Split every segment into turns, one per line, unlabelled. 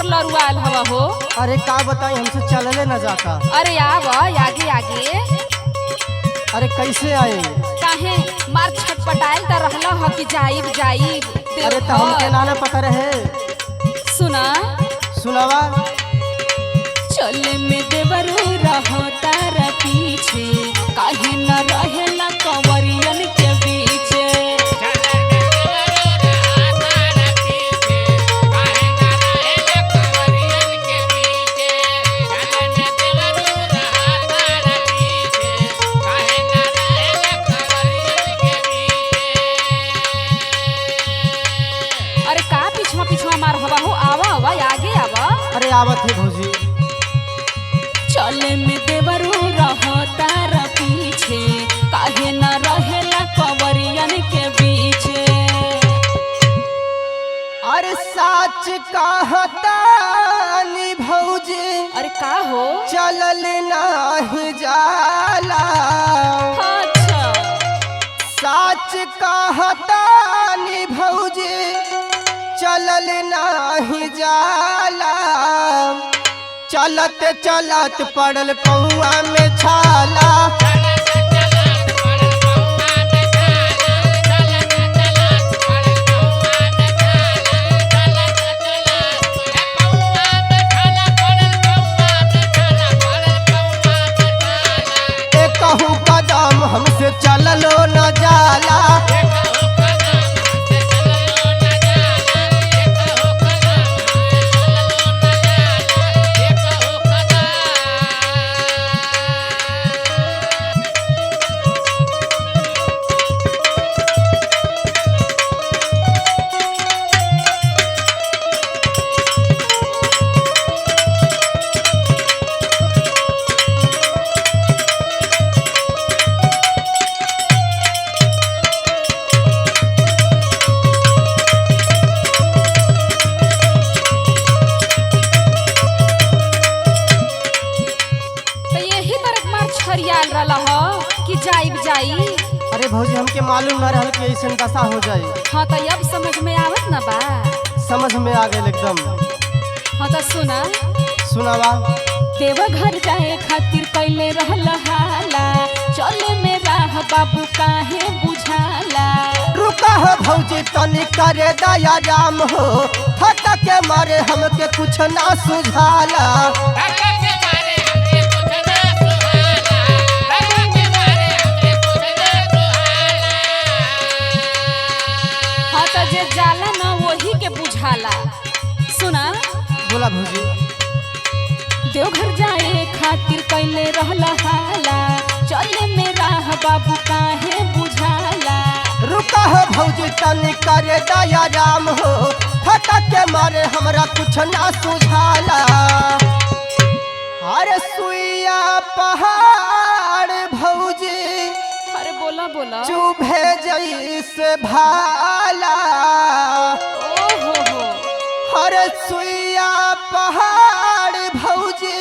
हमार लरुआल हवा हो।
अरे का बताई हमसे चलले न जाता।
अरे आव आगे आगे।
अरे कैसे आए?
काहे मार छटपटाइल त रहला ह कि जाइब जाइब।
अरे तो हमके ना पता रहे।
सुना
सुनावा।
चले में देवरू रहो तारा पीछे, काहे न रहेला कंवरियन के बीचे। अरे का पीछवा पीछवा मार हवा हो, आवा आवा आगे आवा।
अरे आवत है भौजी।
चले में देवरू रहो तारा पीछे, काहे न रहेला कंवरियन के बीचे।
अरे सच कहता नी भौजी।
अरे का हो
चलल नाही जाला।
अच्छा
सच कहता नी भौजी चलल नाही जाला। चलत चलत पड़ल पौआ में छाला। कहूँ कदम हमसे चललो न जाला।
कि जाइब जाई।
अरे भौजी हमके मालूम न रहल कि ऐसन दशा हो जाए।
हाँ तो अब समझ में आवत ना बा।
समझ में आ गए एकदम।
हाँ तो सुना
सुनावा।
देवघर जाए खातिर कैले रहला हाला, चले में राह बाबू काहे बुझाला।
रुका हो भौजी तनी करे दया राम हो, फटक के मारे हमके कुछ ना सुझाला।
हाँ तो जे जाला ना वही के बुझाला। सुना
बोला भौजी।
देवघर जाए खातिर कैले रहला हाला, चले में राह बाबू काहे बुझाला।
रुका हो भौजी तनी करे दया राम हो, फटक के मारे हमरा कुछ ना सुझाला। अरे सुइया पहाड़ भौजी।
अरे बोला बोला।
चुभे जैसे भाला।
ओहो हो।
अरे सुइया पहाड़ भौजी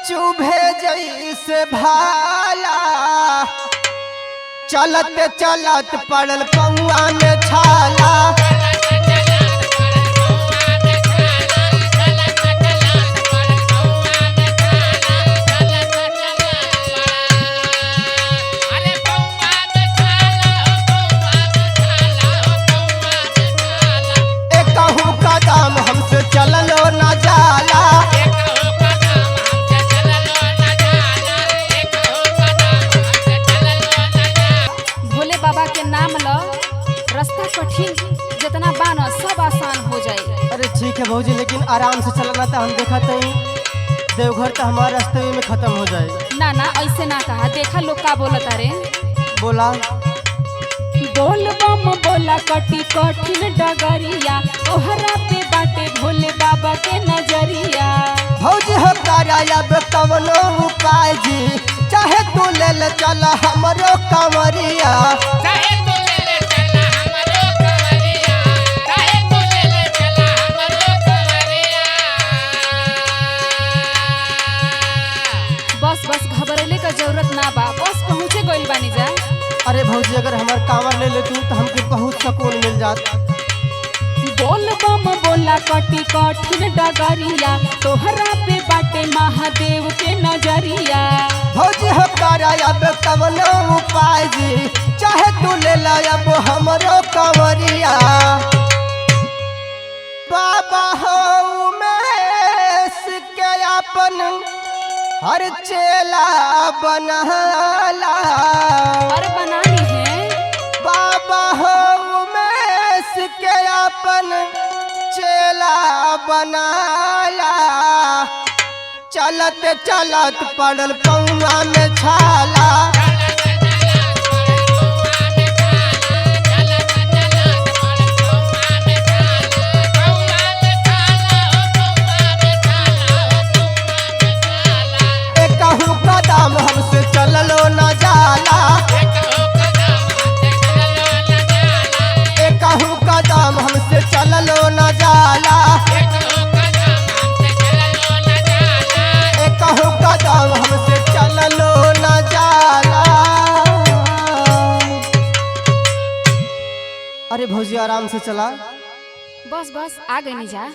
चुभे जैसे भाला। चलत चलत पड़ल पौआ में छाला। कहूँ कदम हमसे चललो न जाला।
भोले बाबा के नाम लो, रास्ता कठिन जितना बाना सब आसान हो जाए।
अरे ठीक है भौजी, लेकिन आराम से चलना था। हम देखा तई देवघर तो हमारे रास्ते में खत्म हो जाए।
ना ना ऐसे ना कहा, देखा लोग का बोलता रे।
बोला।
बोल बम बोला कटी कठिन डगरिया, तोहरा पे बाटे भोले बाबा के नजरिया।
भौजी हो करायब कवनो उपाय जी, चाहे तू ले ले चल हमरो कंवरिया।
बस बस घबरेले का जरूरत ना बा, बस पहुँचे गइल बानी जा।
अरे भौजी अगर हमार कांवर ले ले तू तो हमके बहुत सुकून मिल जात।
बोल बम बोल बोला कटी कठिन डगरिया तोहरा पे बाटे महादेव के नजरिया।
भौजी हो करा अब कवनो उपाय जी चाहे तू ले ला अब हमरो कंवरिया। बाबा हो उमेश के अपन हर चेला बनाला।
अरे बनानी है।
बाबा हो उमेश के अपन चेला बनाला। चलत चलत पड़ल पौआ में छाला। कहूँ कदम हमसे चललो न जाला। कहूँ कदम हमसे चललो न जाला। कहूँ कदम हमसे चललो न जाला। अरे भौजी आराम से चला।
बस बस आ गई जा।